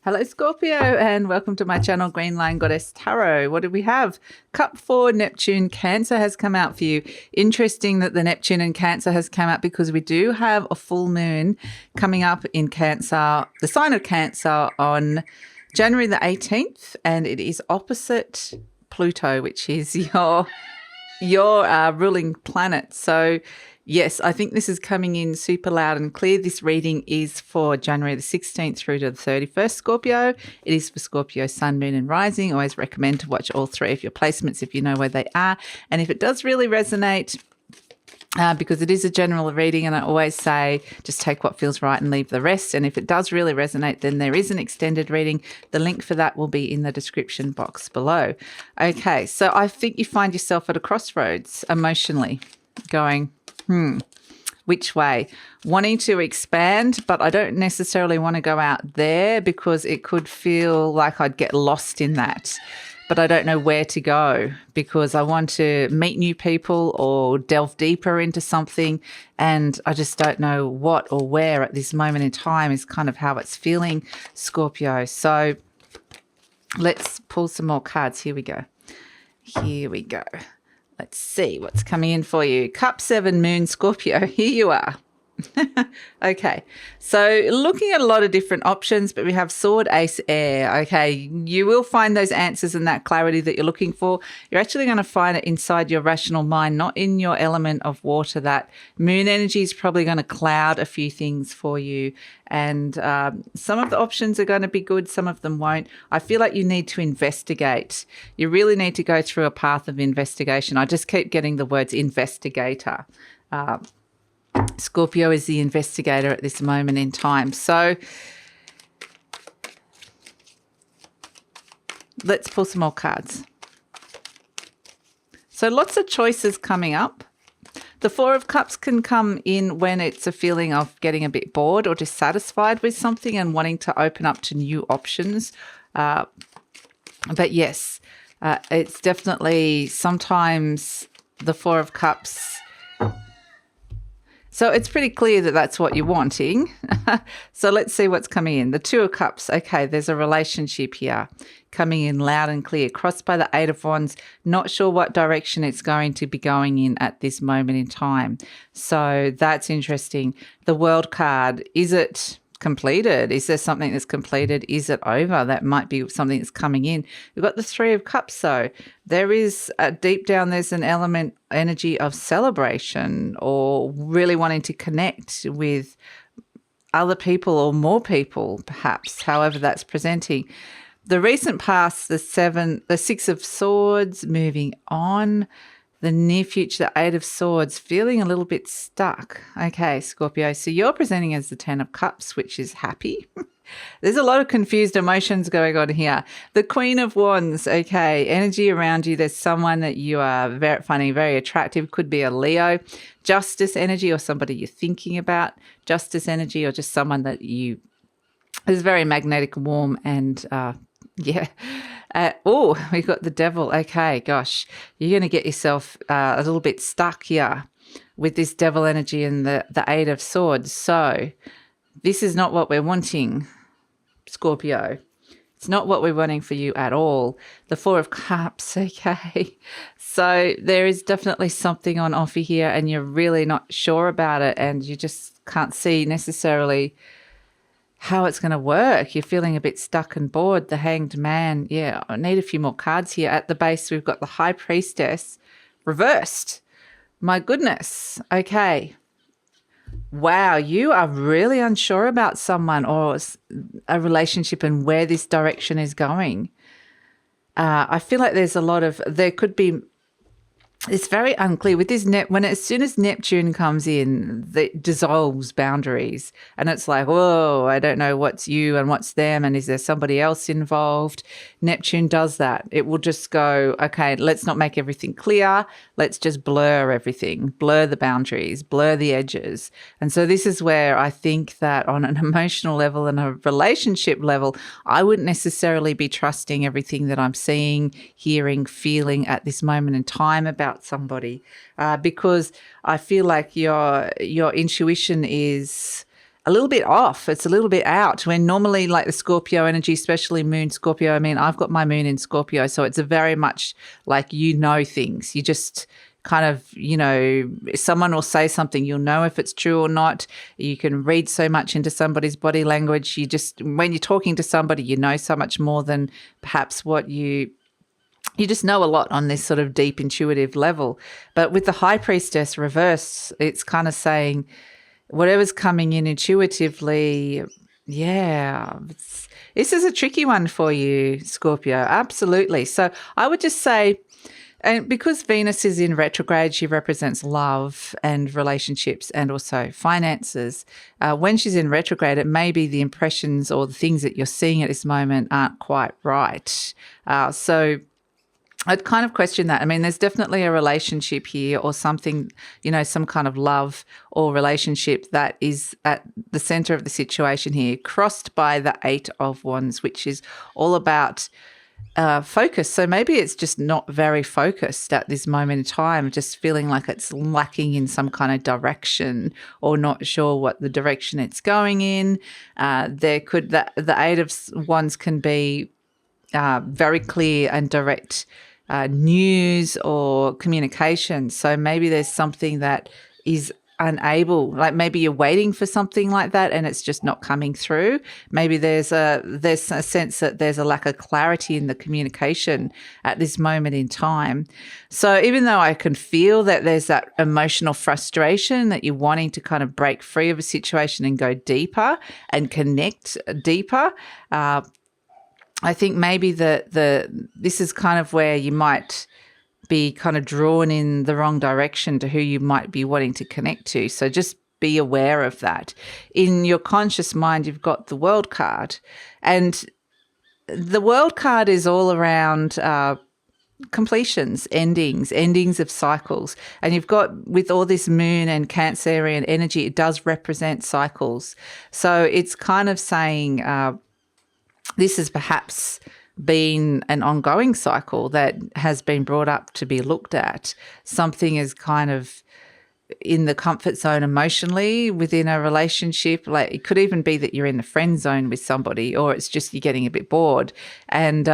Hello Scorpio and welcome to my channel GreenLion Goddess Tarot. What do we have? Cup 4 Neptune Cancer has come out for you. Interesting that the Neptune and Cancer has come out because we do have a full moon coming up in Cancer, the sign of Cancer, on January the 18th, and it is opposite Pluto, which is your ruling planet. So yes, I think this is coming in super loud and clear. This reading is for January the 16th through to the 31st, Scorpio. It is for Scorpio, Sun, Moon and Rising. I always recommend to watch all three of your placements if you know where they are. And if it does really resonate, because it is a general reading, and I always say just take what feels right and leave the rest. And if it does really resonate, then there is an extended reading. The link for that will be in the description box below. Okay, so I think you find yourself at a crossroads emotionally, going, which way? Wanting to expand, but I don't necessarily want to go out there because it could feel like I'd get lost in that. But I don't know where to go because I want to meet new people or delve deeper into something, and I just don't know what or where at this moment in time is kind of how it's feeling, Scorpio. So let's pull some more cards. Here we go. Here we go. Let's see what's coming in for you. Cup 7 Moon Scorpio. Here you are. Okay, so looking at a lot of different options, but we have Sword, Ace, Air. Okay, you will find those answers and that clarity that you're looking for. You're actually going to find it inside your rational mind, not in your element of water. That moon energy is probably going to cloud a few things for you, and some of the options are going to be good, some of them won't. I feel like you need to investigate. You really need to go through a path of investigation. I just keep getting the words investigator. Scorpio is the investigator at this moment in time. So let's pull some more cards. So lots of choices coming up. The Four of Cups can come in when it's a feeling of getting a bit bored or dissatisfied with something and wanting to open up to new options. But yes, it's definitely sometimes the Four of Cups. So it's pretty clear that that's what you're wanting. So let's see what's coming in. The Two of Cups. Okay, there's a relationship here coming in loud and clear. Crossed by the Eight of Wands. Not sure what direction it's going to be going in at this moment in time. So that's interesting. The World card. Is it completed? Is there something that's completed? Is it over? That might be something that's coming in. We've got the Three of Cups though. There is deep down, there's an energy of celebration or really wanting to connect with other people or more people, perhaps, however that's presenting. The recent past, the Six of Swords, moving on. The near future, the Eight of Swords, feeling a little bit stuck. Okay, Scorpio, so you're presenting as the Ten of Cups, which is happy. There's a lot of confused emotions going on here. The Queen of Wands, okay, energy around you. There's someone that you are finding very attractive. Could be a Leo. Justice energy or somebody you're thinking about. Justice energy or just someone that you is very magnetic, warm, and yeah. We've got the Devil. Okay, gosh, you're going to get yourself a little bit stuck here with this Devil energy and the Eight of Swords. So this is not what we're wanting, Scorpio. It's not what we're wanting for you at all. The Four of Cups, okay. So there is definitely something on offer here and you're really not sure about it and you just can't see necessarily how it's going to work. You're feeling a bit stuck and bored. The Hanged Man. Yeah, I need a few more cards here. At the base, we've got the High Priestess reversed. My goodness. Okay. Wow, you are really unsure about someone or a relationship and where this direction is going. I feel like there could be, it's very unclear with this as soon as Neptune comes in, it dissolves boundaries and it's like, whoa, I don't know what's you and what's them and is there somebody else involved? Neptune does that. It will just go, okay, let's not make everything clear. Let's just blur everything, blur the boundaries, blur the edges. And so this is where I think that on an emotional level and a relationship level, I wouldn't necessarily be trusting everything that I'm seeing, hearing, feeling at this moment in time about somebody, because I feel like your intuition is a little bit off. It's a little bit out when normally like the Scorpio energy, especially moon Scorpio. I mean, I've got my moon in Scorpio, so it's a very much like things. You just kind of, someone will say something, you'll know if it's true or not. You can read so much into somebody's body language. When you're talking to somebody, you know so much more than perhaps what you just know a lot on this sort of deep intuitive level. But with the High Priestess reverse, it's kind of saying whatever's coming in intuitively, this is a tricky one for you, Scorpio, absolutely. So I would just say, and because Venus is in retrograde, she represents love and relationships and also finances. When she's in retrograde, it may be the impressions or the things that you're seeing at this moment aren't quite right. So I'd kind of question that. I mean, there's definitely a relationship here or something, some kind of love or relationship that is at the center of the situation here, crossed by the 8 of Wands, which is all about focus. So maybe it's just not very focused at this moment in time, just feeling like it's lacking in some kind of direction or not sure what the direction it's going in. The 8 of Wands can be very clear and direct news or communication. So maybe there's something that is unable, like maybe you're waiting for something like that and it's just not coming through. Maybe there's a sense that there's a lack of clarity in the communication at this moment in time. So even though I can feel that there's that emotional frustration that you're wanting to kind of break free of a situation and go deeper and connect deeper, I think maybe this is kind of where you might be kind of drawn in the wrong direction to who you might be wanting to connect to. So just be aware of that. In your conscious mind, you've got the World card. And the World card is all around completions, endings of cycles. And you've got, with all this moon and Cancerian energy, it does represent cycles. So it's kind of saying this has perhaps been an ongoing cycle that has been brought up to be looked at. Something is kind of in the comfort zone emotionally within a relationship. Like it could even be that you're in the friend zone with somebody, or it's just you're getting a bit bored. And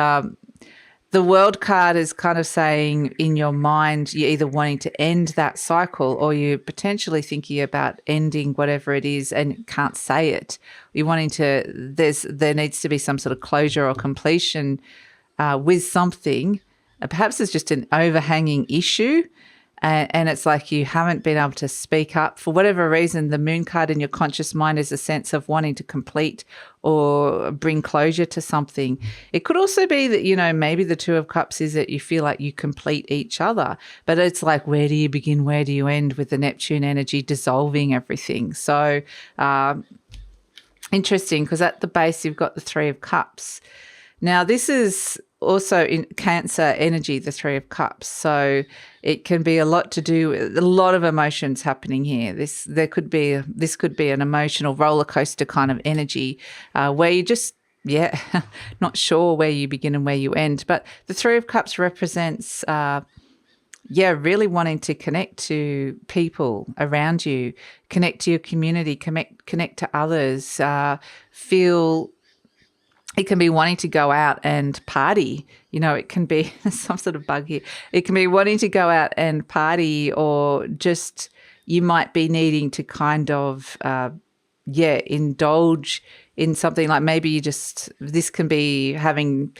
the World card is kind of saying in your mind you're either wanting to end that cycle or you're potentially thinking about ending whatever it is and can't say it. You're wanting to, there needs to be some sort of closure or completion with something. Perhaps it's just an overhanging issue and it's like you haven't been able to speak up. For whatever reason, the Moon card in your conscious mind is a sense of wanting to complete or bring closure to something. It could also be that, maybe the Two of Cups is that you feel like you complete each other, but it's like, where do you begin? Where do you end with the Neptune energy dissolving everything? So interesting, because at the base, you've got the Three of Cups. Now, this is also in Cancer energy, the Three of Cups. So it can be a lot to do with a lot of emotions happening here. This could be an emotional roller coaster kind of energy where you just, not sure where you begin and where you end. But the Three of Cups represents, really wanting to connect to people around you, connect to your community, connect to others, it can be wanting to go out and party. It can be some sort of bug here. It can be wanting to go out and party, or just you might be needing to kind of, indulge in something. Like maybe this can be having,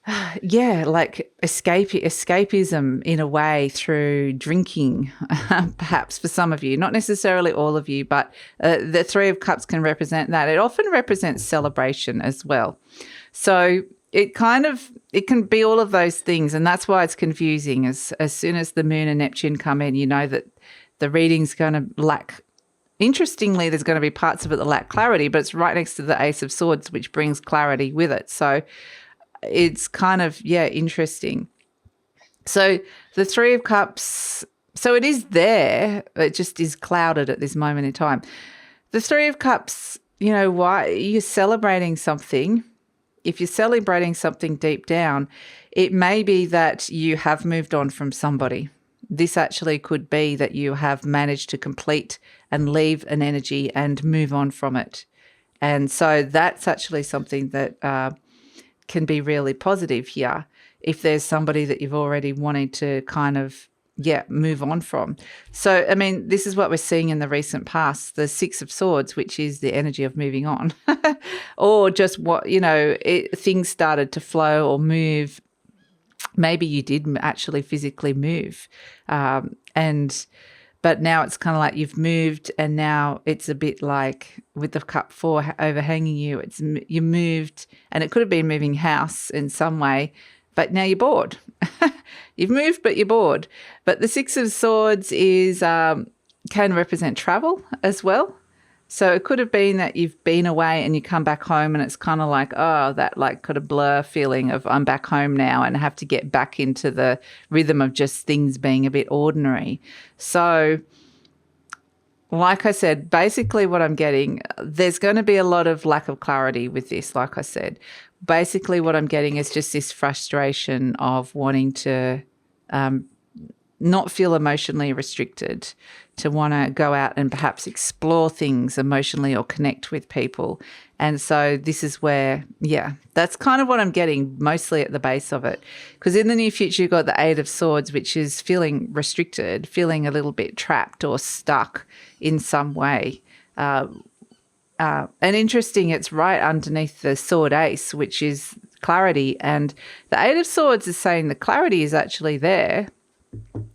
like escapism in a way through drinking, perhaps for some of you, not necessarily all of you, but the Three of Cups can represent that. It often represents celebration as well. So it can be all of those things, and that's why it's confusing. As soon as the Moon and Neptune come in, you know that the reading's going to lack. Interestingly, there's going to be parts of it that lack clarity, but it's right next to the Ace of Swords, which brings clarity with it. So it's kind of, interesting. So the Three of Cups, so it is there, it just is clouded at this moment in time. The Three of Cups, why you're celebrating something. If you're celebrating something deep down, it may be that you have moved on from somebody. this actually could be that you have managed to complete and leave an energy and move on from it. And so that's actually something that can be really positive here if there's somebody that you've already wanted to kind of, move on from. So, I mean, this is what we're seeing in the recent past, the Six of Swords, which is the energy of moving on, or just things started to flow or move. Maybe you did actually physically move. But now it's kind of like you've moved, and now it's a bit like with the cup 4 overhanging you, you moved, and it could have been moving house in some way, but now you're bored. You've moved, but you're bored. But the Six of Swords can represent travel as well. So it could have been that you've been away and you come back home, and it's kind of like, that like kind of blur feeling of I'm back home now and have to get back into the rhythm of just things being a bit ordinary. So like I said, basically what I'm getting, there's going to be a lot of lack of clarity with this, like I said. Basically what I'm getting is just this frustration of wanting to not feel emotionally restricted, to want to go out and perhaps explore things emotionally or connect with people. And so this is where, that's kind of what I'm getting mostly at the base of it. Because in the near future, you've got the Eight of Swords, which is feeling restricted, feeling a little bit trapped or stuck in some way. And interesting, it's right underneath the Sword Ace, which is clarity. And the Eight of Swords is saying the clarity is actually there.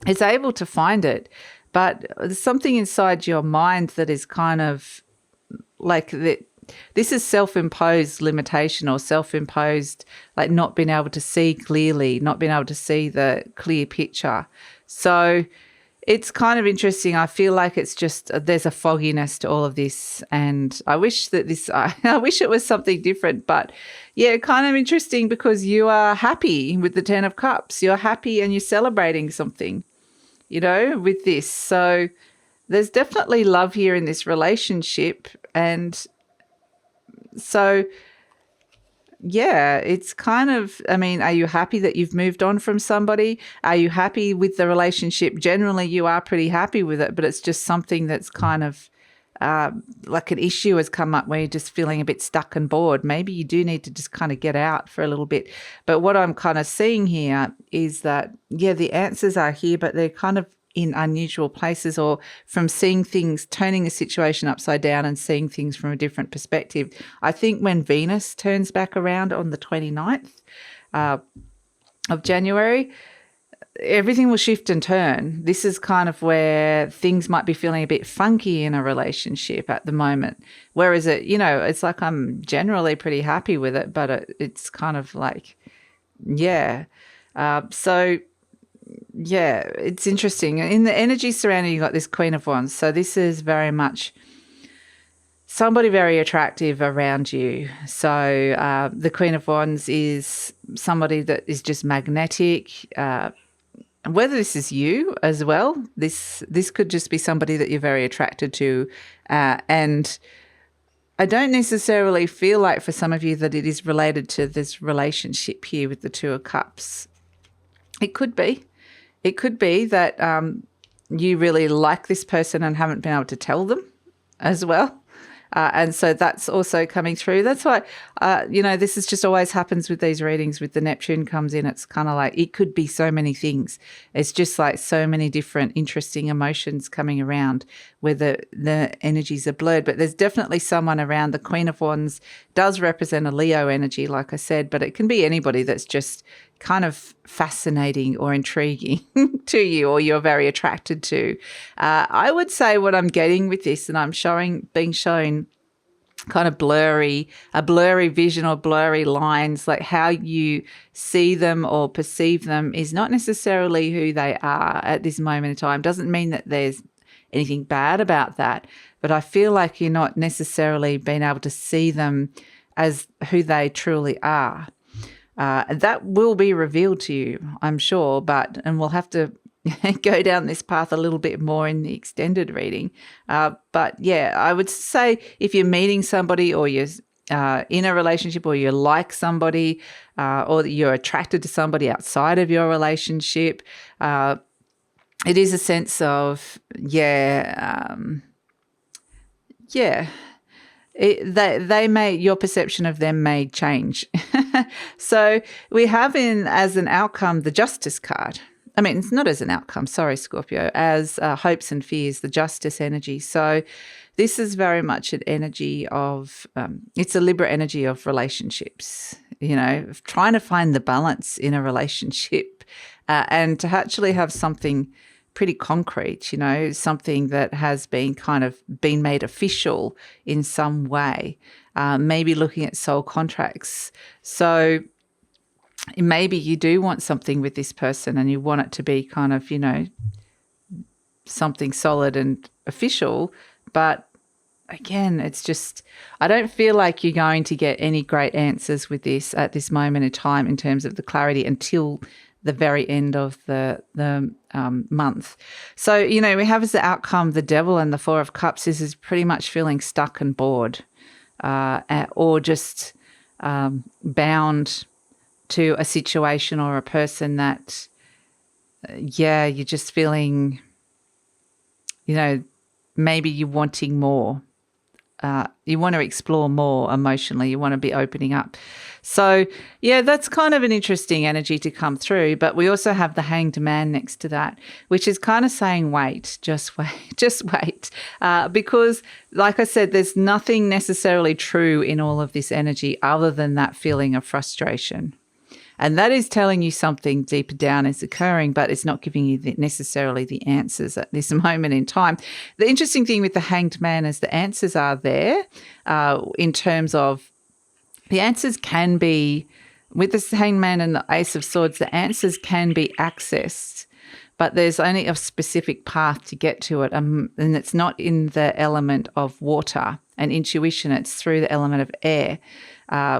It's able to find it. But there's something inside your mind that is kind of like that. This is self-imposed limitation or self-imposed, like not being able to see clearly, not being able to see the clear picture. So it's kind of interesting. I feel like it's just there's a fogginess to all of this, and I wish that I wish it was something different. But kind of interesting because you are happy with the Ten of Cups. You're happy and you're celebrating something, with this. So there's definitely love here in this relationship, and so it's kind of, I mean, are you happy that you've moved on from somebody? Are you happy with the relationship? Generally, you are pretty happy with it, but it's just something that's kind of like an issue has come up where you're just feeling a bit stuck and bored. Maybe you do need to just kind of get out for a little bit. But what I'm kind of seeing here is that, the answers are here, but they're kind of in unusual places, or from seeing things, turning a situation upside down and seeing things from a different perspective. I think when Venus turns back around on the 29th of January, everything will shift and turn. This is kind of where things might be feeling a bit funky in a relationship at the moment. Whereas it's like I'm generally pretty happy with it, but it's kind of like, it's interesting. In the energy surrounding, you got this Queen of Wands. So this is very much somebody very attractive around you. So the Queen of Wands is somebody that is just magnetic. Whether this is you as well, this could just be somebody that you're very attracted to. And I don't necessarily feel like for some of you that it is related to this relationship here with the Two of Cups. It could be. It could be that you really like this person and haven't been able to tell them as well. And so that's also coming through. That's why, this is just always happens with these readings. With the Neptune comes in, it's kind of like it could be so many things. It's just like so many different interesting emotions coming around where the energies are blurred. But there's definitely someone around. The Queen of Wands does represent a Leo energy, like I said, but it can be anybody that's just kind of fascinating or intriguing to you, or you're very attracted to. I would say what I'm getting with this, and I'm being shown kind of a blurry vision or blurry lines, like how you see them or perceive them is not necessarily who they are at this moment in time. Doesn't mean that there's anything bad about that, but I feel like you're not necessarily being able to see them as who they truly are. That will be revealed to you, I'm sure, and we'll have to go down this path a little bit more in the extended reading. But I would say if you're meeting somebody, or you're in a relationship, or you like somebody, or you're attracted to somebody outside of your relationship, it is a sense of, they may, your perception of them may change. So we have as an outcome the Justice card. I mean, it's not as an outcome, sorry, Scorpio, as hopes and fears, the Justice energy. So this is very much an energy of, it's a Libra energy of relationships, of trying to find the balance in a relationship and to actually have something pretty concrete, something that has been been made official in some way, maybe looking at soul contracts. So maybe you do want something with this person and you want it to be something solid and official, but again, it's just, I don't feel like you're going to get any great answers with this at this moment in time in terms of the clarity until the very end of the month. So, we have as the outcome the Devil and the Four of Cups. This is pretty much feeling stuck and bored or just bound to a situation or a person that, you're just feeling, maybe you're wanting more. You want to explore more emotionally. You want to be opening up. So, that's kind of an interesting energy to come through. But we also have the Hanged Man next to that, which is kind of saying, wait, just wait, just wait. Because, like I said, there's nothing necessarily true in all of this energy other than that feeling of frustration. And that is telling you something deeper down is occurring, but it's not giving you necessarily the answers at this moment in time. The interesting thing with the Hanged Man is the answers are there in terms of the answers can be, with the Hanged Man and the Ace of Swords, the answers can be accessed, but there's only a specific path to get to it. And it's not in the element of water and intuition. It's through the element of air,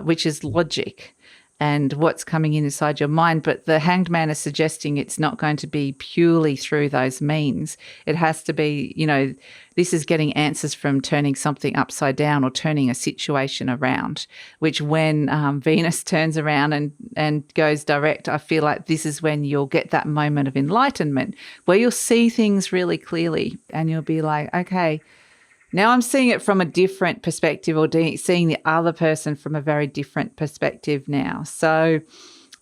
which is logic and what's coming in inside your mind. But the Hanged Man is suggesting it's not going to be purely through those means. It has to be, this is getting answers from turning something upside down or turning a situation around, which when Venus turns around and goes direct, I feel like this is when you'll get that moment of enlightenment where you'll see things really clearly and you'll be like, okay, now I'm seeing it from a different perspective or seeing the other person from a very different perspective now. So,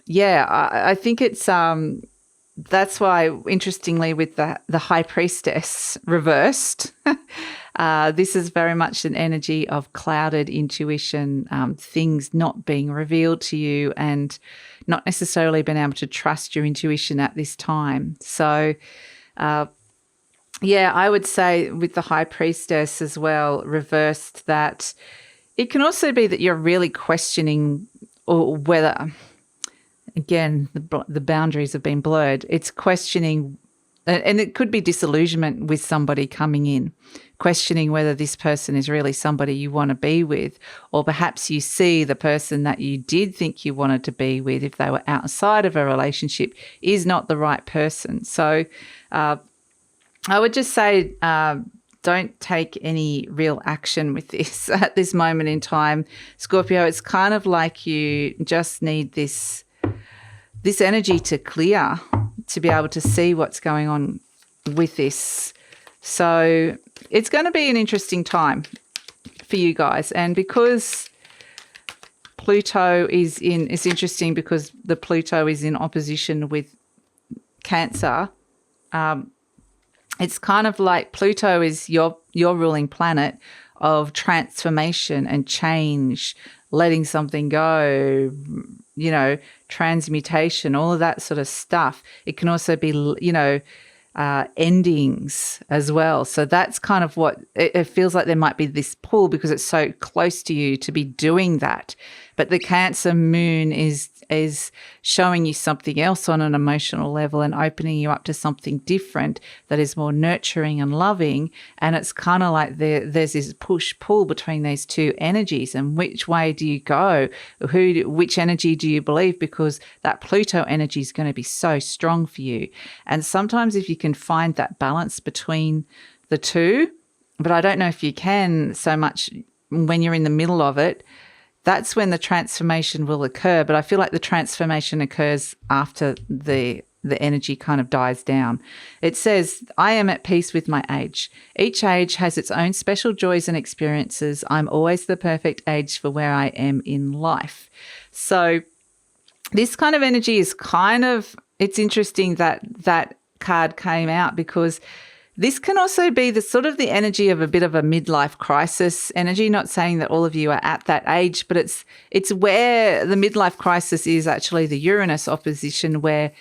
I think it's that's why, interestingly, with the High Priestess reversed, this is very much an energy of clouded intuition, things not being revealed to you and not necessarily being able to trust your intuition at this time. So, I would say with the High Priestess as well, reversed, that it can also be that you're really questioning or whether, again, the boundaries have been blurred. It's questioning, and it could be disillusionment with somebody coming in, questioning whether this person is really somebody you want to be with, or perhaps you see the person that you did think you wanted to be with, if they were outside of a relationship, is not the right person. So, I would just say don't take any real action with this at this moment in time, Scorpio. It's kind of like you just need this energy to clear to be able to see what's going on with this. So it's going to be an interesting time for you guys. And because Pluto it's interesting because the Pluto is in opposition with Cancer. It's kind of like Pluto is your ruling planet of transformation and change, letting something go, transmutation, all of that sort of stuff. It can also be, endings as well. So that's kind of what it feels like. There might be this pull because it's so close to you to be doing that. But the Cancer moon is showing you something else on an emotional level and opening you up to something different that is more nurturing and loving. And it's kind of like there's this push-pull between these two energies. And which way do you go? Which energy do you believe? Because that Pluto energy is going to be so strong for you. And sometimes if you can find that balance between the two, but I don't know if you can so much when you're in the middle of it, that's when the transformation will occur. But I feel like the transformation occurs after the the energy kind of dies down. It says, I am at peace with my age. Each age has its own special joys and experiences. I'm always the perfect age for where I am in life. So this kind of energy is it's interesting that that card came out, because this can also be the sort of the energy of a bit of a midlife crisis energy. Not saying that all of you are at that age, but it's where the midlife crisis is actually the Uranus opposition, where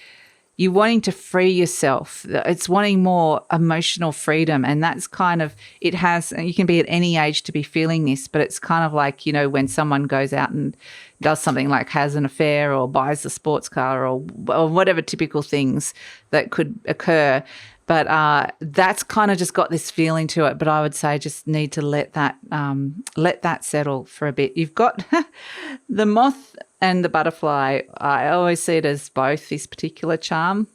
you're wanting to free yourself. It's wanting more emotional freedom. And that's kind of, you can be at any age to be feeling this, but it's kind of like, when someone goes out and does something like has an affair or buys a sports car or whatever typical things that could occur. But that's kind of just got this feeling to it. But I would say just need to let that settle for a bit. You've got the moth and the butterfly. I always see it as both, this particular charm.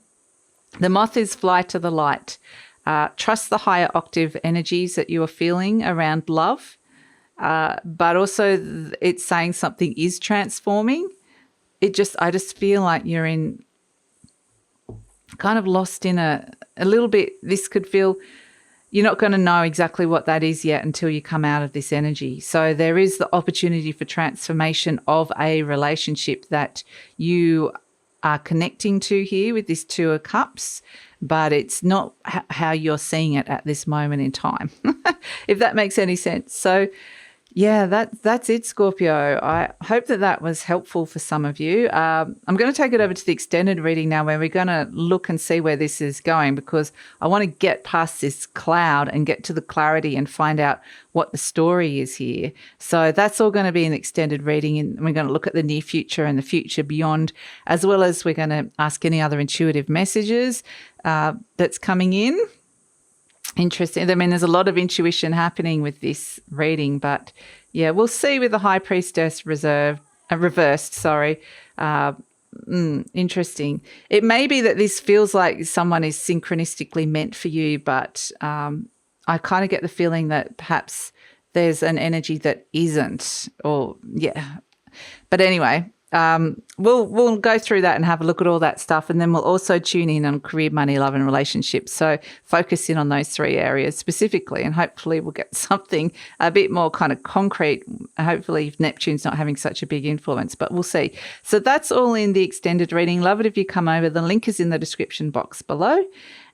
The moth is fly to the light. Trust the higher octave energies that you are feeling around love. But also it's saying something is transforming. I just feel like you're in kind of lost in a little bit. This could feel, you're not going to know exactly what that is yet until you come out of this energy. So there is the opportunity for transformation of a relationship that you are connecting to here with this Two of Cups, but it's not how you're seeing it at this moment in time, if that makes any sense. So yeah, that's it, Scorpio. I hope that was helpful for some of you. I'm going to take it over to the extended reading now, where we're going to look and see where this is going, because I want to get past this cloud and get to the clarity and find out what the story is here. So that's all going to be an extended reading, and we're going to look at the near future and the future beyond, as well as we're going to ask any other intuitive messages that's coming in. Interesting. I mean, there's a lot of intuition happening with this reading, but yeah, we'll see with the High Priestess reversed. Interesting. It may be that this feels like someone is synchronistically meant for you, but I kind of get the feeling that perhaps there's an energy that isn't, or yeah. But anyway, we'll go through that and have a look at all that stuff, and then we'll also tune in on career, money, love, and relationships. So focus in on those three areas specifically, and hopefully we'll get something a bit more kind of concrete. Hopefully if Neptune's not having such a big influence, but we'll see. So that's all in the extended reading. Love it if you come over. The link is in the description box below.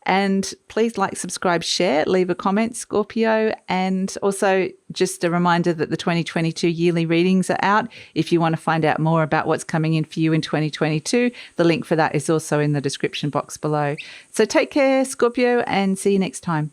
And please like, subscribe, share, leave a comment, Scorpio. And also just a reminder that the 2022 yearly readings are out. If you want to find out more about what's coming in for you in 2022, the link for that is also in the description box below. So take care, Scorpio, and see you next time.